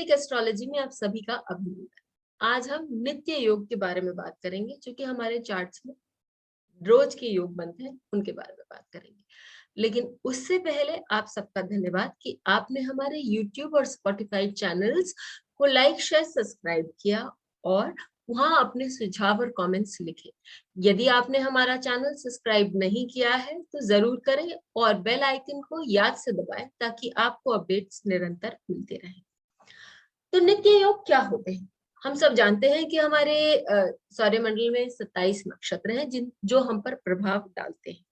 वैदिक एस्ट्रोलॉजी में आप सभी का अभिनंदन। आज हम नित्य योग के बारे में बात करेंगे, जो कि हमारे चार्ट्स में रोज के योग बनते हैं उनके बारे में बात करेंगे। लेकिन उससे पहले आप सबका धन्यवाद कि आपने हमारे YouTube और Spotify चैनल्स को लाइक, शेयर, सब्सक्राइब किया और वहां अपने सुझाव और कमेंट्स लिखे। यदि आपने हमारा चैनल सब्सक्राइब नहीं किया है तो जरूर करें और बेल आइकन को याद से दबाएं ताकि आपको अपडेट्स निरंतर मिलते रहें। तो नित्य योग क्या होते हैं? हम सब जानते हैं कि हमारे सौरमंडल में 27 नक्षत्र हैं जो हम पर प्रभाव डालते हैं।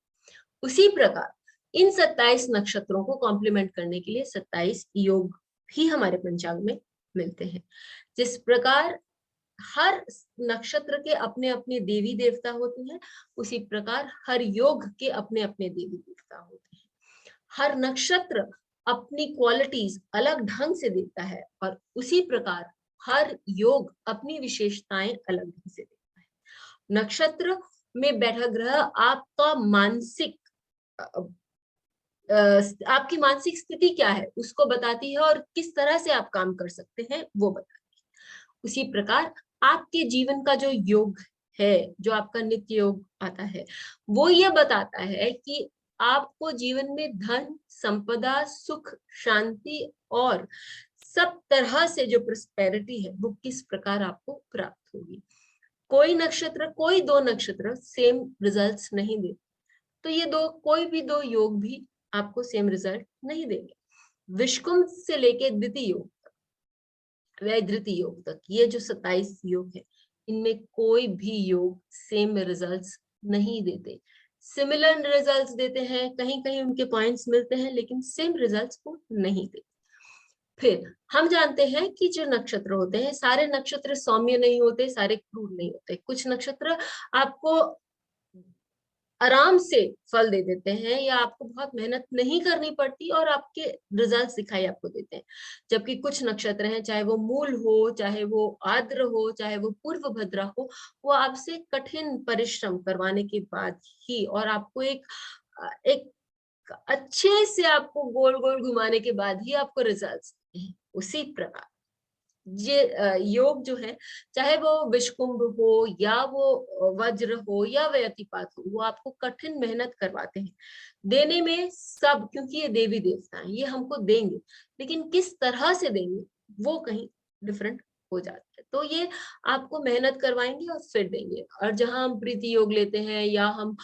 उसी प्रकार इन 27 नक्षत्रों को कॉम्प्लीमेंट करने के लिए 27 योग भी हमारे पंचांग में मिलते हैं। जिस प्रकार हर नक्षत्र के अपने अपने देवी देवता होते हैं, उसी प्रकार हर योग के अपने अपने देवी देवता होते हैं। हर नक्षत्र अपनी क्वालिटीज अलग ढंग से देता है और उसी प्रकार हर योग अपनी विशेषताएं अलग ढंग से देता है। नक्षत्र में बैठा ग्रह आपका मानसिक आपकी मानसिक स्थिति क्या है उसको बताती है और किस तरह से आप काम कर सकते हैं वो बताती है। उसी प्रकार आपके जीवन का जो योग है, जो आपका नित्य योग आता है, वो ये बताता है कि आपको जीवन में धन, संपदा, सुख, शांति और सब तरह से जो प्रोस्पेरिटी है वो किस प्रकार आपको प्राप्त होगी। कोई नक्षत्र, कोई दो नक्षत्र सेम रिजल्ट्स नहीं देते, तो ये कोई भी दो योग भी आपको सेम रिजल्ट नहीं देंगे। विषुकुंभ से लेके द्वितीय योग तक, वैधृति योग तक, ये जो 27 योग है, इनमें कोई भी योग सेम रिजल्ट्स नहीं देते। सिमिलर रिजल्ट्स देते हैं, कहीं कहीं उनके पॉइंट्स मिलते हैं, लेकिन सेम रिजल्ट्स को नहीं देते। फिर हम जानते हैं कि जो नक्षत्र होते हैं, सारे नक्षत्र सौम्य नहीं होते, सारे क्रूर नहीं होते। कुछ नक्षत्र आपको आराम से फल दे देते हैं या आपको बहुत मेहनत नहीं करनी पड़ती और आपके रिजल्ट्स दिखाई आपको देते हैं। जबकि कुछ नक्षत्र हैं, चाहे वो मूल हो, चाहे वो आर्द्र हो, चाहे वो पूर्व भद्रा हो, वो आपसे कठिन परिश्रम करवाने के बाद ही और आपको एक अच्छे से आपको गोल गोल घुमाने के बाद ही आपको रिजल्ट्स देते हैं। उसी प्रकार ये योग जो है, चाहे वो विषकुंभ हो या वो वज्र हो या व्यतिपात हो, वो आपको कठिन मेहनत करवाते हैं देने में सब, क्योंकि ये देवी देवता हैं, ये हमको देंगे, लेकिन किस तरह से देंगे वो कहीं डिफरेंट हो जाता है। तो ये आपको मेहनत करवाएंगे और फिर देंगे। और जहां हम प्रीति योग लेते हैं या हम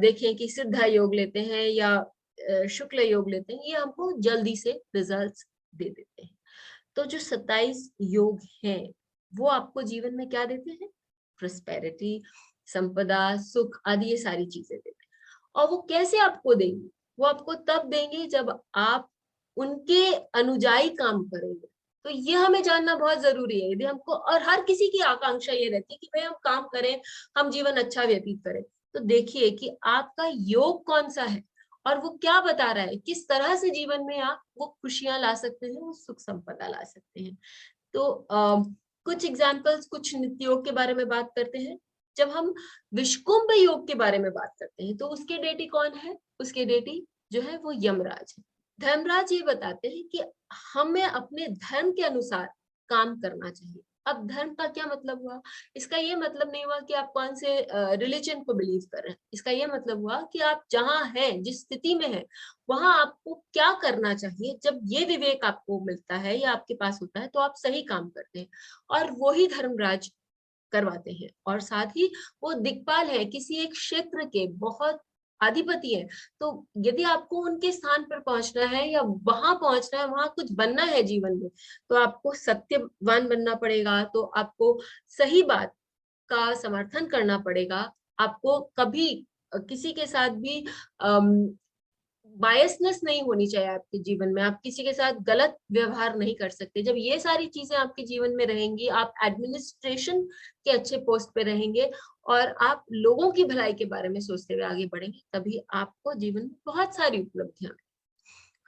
देखें कि सिद्धा योग लेते हैं या शुक्ल योग लेते हैं, ये हमको जल्दी से रिजल्ट्स दे देते हैं। तो जो 27 योग हैं, वो आपको जीवन में क्या देते हैं? प्रोस्पेरिटी, संपदा, सुख आदि ये सारी चीजें देते हैं। और वो कैसे आपको देंगे? वो आपको तब देंगे जब आप उनके अनुयायी काम करेंगे। तो ये हमें जानना बहुत जरूरी है। यदि हमको, और हर किसी की आकांक्षा ये रहती है कि भाई हम काम करें, हम जीवन अच्छा व्यतीत करें। तो देखिए कि आपका योग कौन सा है और वो क्या बता रहा है, किस तरह से जीवन में आप वो खुशियां ला सकते हैं, वो सुख संपदा ला सकते हैं। तो कुछ एग्जाम्पल्स, कुछ नित्य योग के बारे में बात करते हैं। जब हम विषकुंभ योग के बारे में बात करते हैं तो उसके डेटी कौन है? उसके डेटी जो है वो यमराज है। धर्मराज ये बताते हैं कि हमें अपने धर्म के अनुसार काम करना चाहिए। अब धर्म का क्या मतलब हुआ? इसका ये मतलब नहीं हुआ कि आप कौन से रिलीजन को बिलीव कर रहे हैं। इसका ये मतलब हुआ कि आप जहां हैं, जिस स्थिति में है, वहां आपको क्या करना चाहिए। जब ये विवेक आपको मिलता है या आपके पास होता है तो आप सही काम करते हैं, और वही धर्मराज करवाते हैं। और साथ ही वो दिक्पाल है, किसी एक क्षेत्र के बहुत अधिपति है। तो यदि आपको उनके स्थान पर पहुंचना है या वहां पहुंचना है, वहां कुछ बनना है जीवन में, तो आपको सत्यवान बनना पड़ेगा, तो आपको सही बात का समर्थन करना पड़ेगा। आपको कभी किसी के साथ भी बायसनेस नहीं होनी चाहिए आपके जीवन में। आप किसी के साथ गलत व्यवहार नहीं कर सकते। जब ये सारी चीजें आपके जीवन में रहेंगी, आप एडमिनिस्ट्रेशन के अच्छे पोस्ट पे रहेंगे और आप लोगों की भलाई के बारे में सोचते हुए आगे बढ़ेंगे, तभी आपको जीवन में बहुत सारी उपलब्धियां।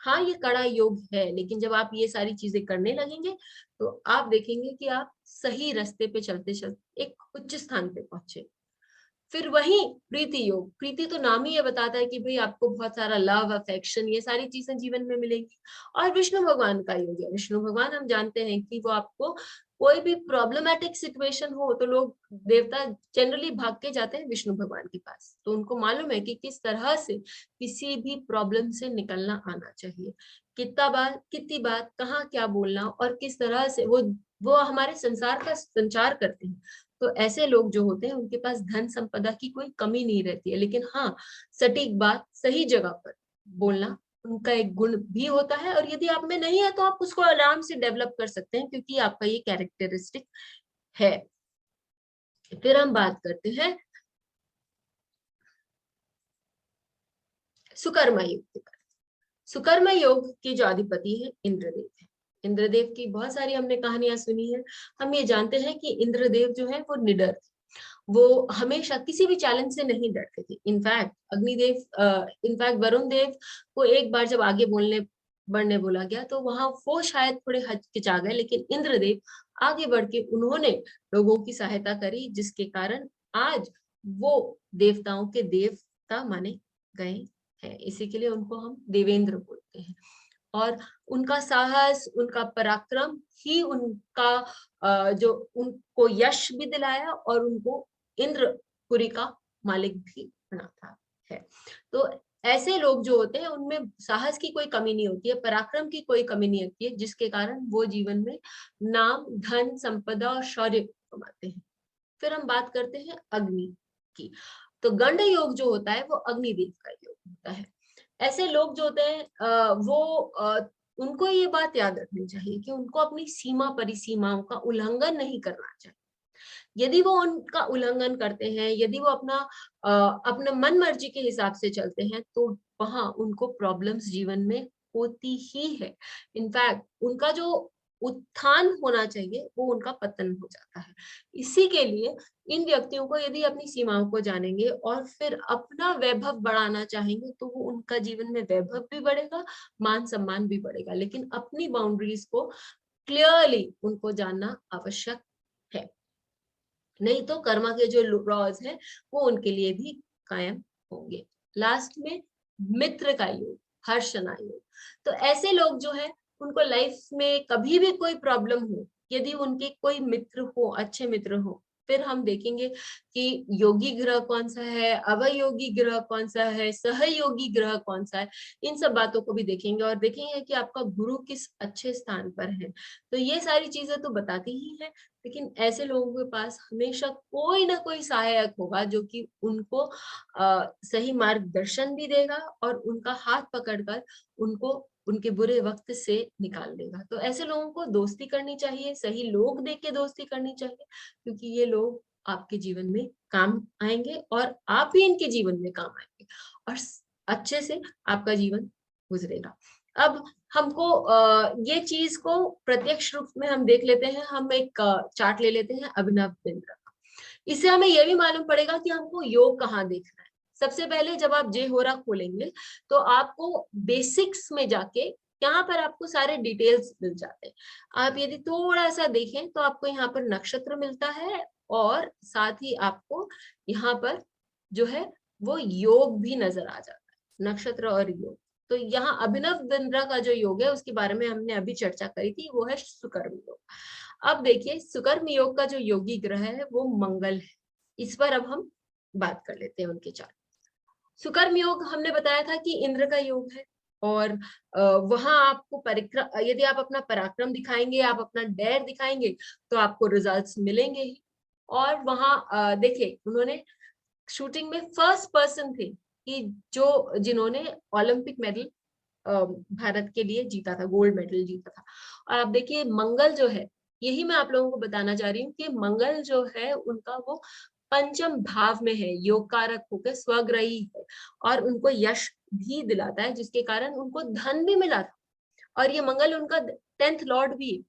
हाँ, ये कड़ा योग है, लेकिन जब आप ये सारी चीजें करने लगेंगे तो आप देखेंगे कि आप सही रास्ते पे चलते चलते एक उच्च स्थान पे पहुंचे। फिर वही प्रीति योग, प्रीति तो नाम ही ये बताता है कि भाई आपको बहुत सारा लव, अफेक्शन, ये सारी चीजें जीवन में मिलेंगी। और विष्णु भगवान का योग है, विष्णु भगवान हम जानते हैं कि वो आपको कोई भी प्रॉब्लमेटिक सिचुएशन हो तो लोग, देवता जनरली भाग के जाते हैं विष्णु भगवान के पास। तो उनको मालूम है कि किस तरह से किसी भी प्रॉब्लम से निकलना आना चाहिए, कितनी बात कहाँ क्या बोलना, और किस तरह से वो हमारे संसार का संचार करते हैं। तो ऐसे लोग जो होते हैं उनके पास धन संपदा की कोई कमी नहीं रहती है, लेकिन हाँ, सटीक बात सही जगह पर बोलना उनका एक गुण भी होता है। और यदि आप में नहीं है तो आप उसको आराम से डेवलप कर सकते हैं, क्योंकि आपका ये कैरेक्टरिस्टिक है। फिर हम बात करते हैं सुकर्मा योग के बारे में। सुकर्मा योग के जो अधिपति है इंद्रदेव है। इंद्रदेव की बहुत सारी हमने कहानियां सुनी है। हम ये जानते हैं कि इंद्रदेव जो है वो निडर थे, वो हमेशा किसी भी चैलेंज से नहीं डरते थे। इनफैक्ट इनफैक्ट वरुण देव को एक बार जब आगे बढ़ने बोला गया तो वहां वो शायद थोड़े हचकिचा गए, लेकिन इंद्रदेव आगे बढ़ के उन्होंने लोगों की सहायता करी, जिसके कारण आज वो देवताओं के देवता माने गए हैं। इसी के लिए उनको हम देवेंद्र बोलते हैं। और उनका साहस, उनका पराक्रम ही उनका जो उनको यश भी दिलाया और उनको इंद्रपुरी का मालिक भी बनाता है। तो ऐसे लोग जो होते हैं उनमें साहस की कोई कमी नहीं होती है, पराक्रम की कोई कमी नहीं होती है, जिसके कारण वो जीवन में नाम, धन, संपदा और शौर्य कमाते हैं। फिर हम बात करते हैं अग्नि की। तो गंड योग जो होता है वो अग्निदेव का योग होता है। ऐसे लोग जो होते हैं उनको ये बात याद रखनी चाहिए कि उनको अपनी सीमा परिसीमाओं का उल्लंघन नहीं करना चाहिए। यदि वो उनका उल्लंघन करते हैं, यदि वो अपना मन मर्जी के हिसाब से चलते हैं, तो वहां उनको प्रॉब्लम्स जीवन में होती ही है। इनफैक्ट उनका जो उत्थान होना चाहिए वो उनका पतन हो जाता है। इसी के लिए इन व्यक्तियों को यदि अपनी सीमाओं को जानेंगे और फिर अपना वैभव बढ़ाना चाहेंगे तो वो उनका जीवन में वैभव भी बढ़ेगा, मान सम्मान भी बढ़ेगा, लेकिन अपनी बाउंड्रीज को क्लियरली उनको जानना आवश्यक है। नहीं तो कर्मा के जो लॉज है वो उनके लिए भी कायम होंगे। लास्ट में मित्र का योग, हर्षना योग। तो ऐसे लोग जो है उनको लाइफ में कभी भी कोई प्रॉब्लम हो, यदि उनके कोई मित्र हो, अच्छे मित्र हो, फिर हम देखेंगे कि योगी ग्रह कौन सा है, अवयोगी ग्रह कौन सा है, सहयोगी ग्रह कौन सा है, इन सब बातों को भी देखेंगे और देखेंगे कि आपका गुरु किस अच्छे स्थान पर है। तो ये सारी चीजें तो बताती ही है, लेकिन ऐसे लोगों के पास हमेशा कोई ना कोई सहायक होगा जो कि उनको सही मार्गदर्शन भी देगा और उनका हाथ पकड़कर उनको उनके बुरे वक्त से निकाल देगा। तो ऐसे लोगों को दोस्ती करनी चाहिए, सही लोग देख के दोस्ती करनी चाहिए, क्योंकि ये लोग आपके जीवन में काम आएंगे और आप भी इनके जीवन में काम आएंगे और अच्छे से आपका जीवन गुजरेगा। अब हमको ये चीज को प्रत्यक्ष रूप में हम देख लेते हैं। हम एक चार्ट ले लेते हैं अभिनव बिंद्रा का। इससे हमें यह भी मालूम पड़ेगा कि हमको योग कहाँ देखना है। सबसे पहले जब आप जे होरा खोलेंगे तो आपको बेसिक्स में जाके यहाँ पर आपको सारे डिटेल्स मिल जाते हैं। आप यदि थोड़ा सा देखें तो आपको यहाँ पर नक्षत्र मिलता है और साथ ही आपको यहाँ पर जो है वो योग भी नजर आ जाता है, नक्षत्र और योग। तो यहाँ अभिनव बिंद्रा का जो योग है उसके बारे में हमने अभी चर्चा करी थी, वो है सुकर्म योग। अब देखिए सुकर्म योग का जो योगी ग्रह है वो मंगल है। इस पर अब हम बात कर लेते हैं उनके चार्ट। सुकर्म योग हमने बताया था कि इंद्र का योग है और वहां आपको परिक्रम, यदि आप अपना पराक्रम दिखाएंगे, आप अपना डेयर दिखाएंगे तो आपको रिजल्ट्स मिलेंगे ही। और वहां देखिए उन्होंने शूटिंग में फर्स्ट पर्सन थे कि जिन्होंने ओलंपिक मेडल भारत के लिए जीता था, गोल्ड मेडल जीता था। और आप देखिए मंगल जो है, यही मैं आप लोगों को बताना चाह रही हूँ कि मंगल जो है उनका वो पंचम भाव में है, योग कारक होकर स्वग्रही है और उनको यश भी दिलाता है, जिसके कारण उनको धन भी मिला था। और ये मंगल उनका 10th लॉर्ड भी है।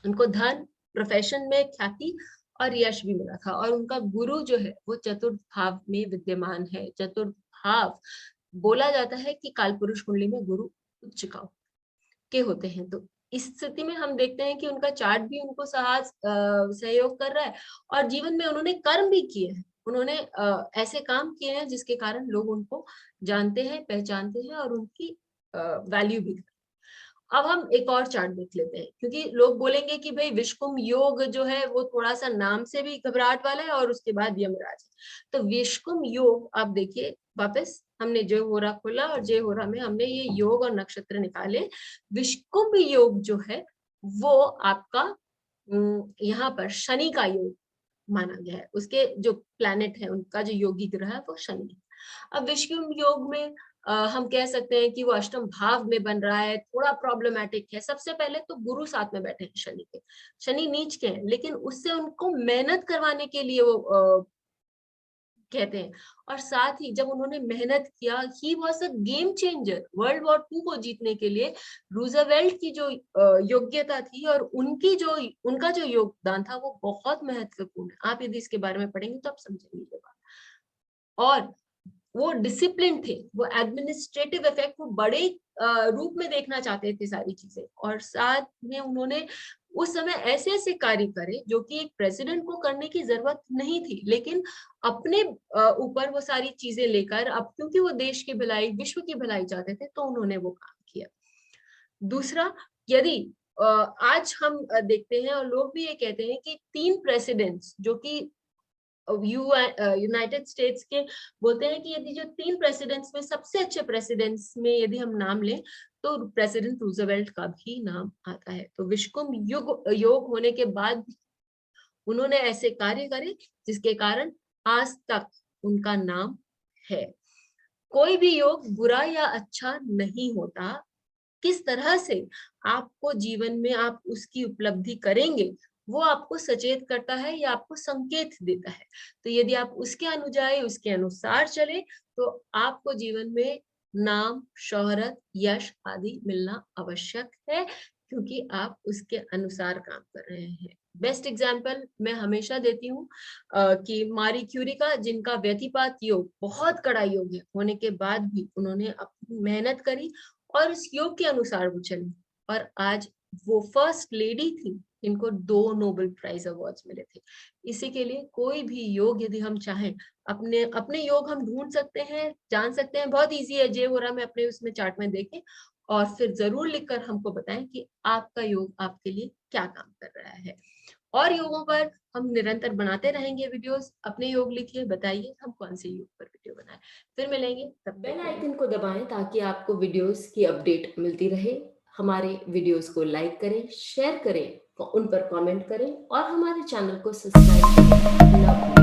उनको धन, प्रोफेशन में ख्याति और यश भी मिला था। और उनका गुरु जो है वो चतुर्थ भाव में विद्यमान है। चतुर्थ भाव बोला जाता है कि कालपुरुष कुंडली में गुरु उच्च के होते हैं। तो इस स्थिति में हम देखते हैं कि उनका चार्ट भी उनको सहयोग कर रहा है और जीवन में उन्होंने कर्म भी किए हैं। उन्होंने ऐसे काम किए हैं जिसके कारण लोग उनको जानते हैं, पहचानते हैं और उनकी वैल्यू भी। अब हम एक और चार्ट देख लेते हैं, क्योंकि लोग बोलेंगे कि भाई विश्वकुंभ योग जो है वो थोड़ा सा नाम से भी घबराहट वाला है और उसके बाद यमराज। तो विश्वकुंभ योग आप देखिए, वापस हमने जय होरा खोला और जय होरा में हमने ये योग और नक्षत्र निकाले। विश्वकुंभ योग जो है वो आपका यहाँ पर शनि का योग माना गया है। उसके जो प्लैनेट है उनका जो योगी ग्रह है वो शनि है। अब विश्वकुंभ योग में हम कह सकते हैं कि वो अष्टम भाव में बन रहा है, थोड़ा प्रॉब्लमैटिक है। सबसे पहले तो गुरु साथ में बैठे हैं शनि के, शनि नीच के हैं, लेकिन उससे उनको मेहनत करवाने के लिए वो कहते हैं। और साथ ही जब उन्होंने मेहनत किया, he was a game changer. World war 2 को जीतने के लिए रूजवेल्ट की जो योग्यता थी और उनका जो योगदान था वो बहुत महत्वपूर्ण है। आप यदि इसके बारे में पढ़ेंगे तो आप समझेंगे ये बात। और वो डिसिप्लिन थे, वो एडमिनिस्ट्रेटिव इफेक्ट वो बड़े रूप में देखना चाहते थे सारी चीजें। और साथ में उन्होंने उस समय ऐसे ऐसे कार्य करे जो कि एक प्रेसिडेंट को करने की जरूरत नहीं थी, लेकिन अपने ऊपर वो सारी चीजें लेकर, अब क्योंकि वो देश की भलाई, विश्व की भलाई चाहते थे, तो उन्होंने वो काम किया। दूसरा, यदि आज हम देखते हैं और लोग भी ये कहते हैं कि 3 प्रेसिडेंट्स जो कि यूनाइटेड स्टेट्स के बोलते हैं कि यदि जो 3 प्रेसिडेंट्स में सबसे अच्छे प्रेसिडेंट्स में यदि हम नाम लें तो प्रेसिडेंट रूजवेल्ट का भी नाम आता है। तो विश्वकुंभ योग होने के बाद उन्होंने ऐसे कार्य करे जिसके कारण आज तक उनका नाम है। कोई भी योग बुरा या अच्छा नहीं होता, किस तरह से आपको जीवन में आप उसकी उपलब्धि करेंगे वो आपको सचेत करता है या आपको संकेत देता है। तो यदि आप उसके अनुजाए, उसके अनुसार चले तो आपको जीवन में नाम, शोहरत, यश आदि मिलना आवश्यक है, क्योंकि आप उसके अनुसार काम कर रहे हैं। बेस्ट एग्जाम्पल मैं हमेशा देती हूँ कि मारी क्यूरी का, जिनका व्यतिपात योग बहुत कड़ा योग है, होने के बाद भी उन्होंने अपनी मेहनत करी और उस योग के अनुसार वो चली, और आज वो फर्स्ट लेडी थी। इनको 2 नोबेल प्राइज अवार्ड्स मिले थे। इसी के लिए कोई भी योग यदि हम चाहें, अपने अपने योग हम ढूंढ सकते हैं, जान सकते हैं। बहुत इजी है, जे हो रहा में अपने उसमें चार्ट में देखें और फिर जरूर लिखकर हमको बताएं कि आपका योग आपके लिए क्या काम कर रहा है। और योगों पर हम निरंतर बनाते रहेंगे वीडियोस। अपने योग लिखिए, बताइए हम कौन से योग पर वीडियो बनाएं। फिर मिलेंगे, तब बेल आइकन को दबाएं ताकि आपको वीडियोस की अपडेट मिलती रहे। हमारे वीडियोस को लाइक करें, शेयर करें, उन पर कमेंट करें और हमारे चैनल को सब्सक्राइब करें।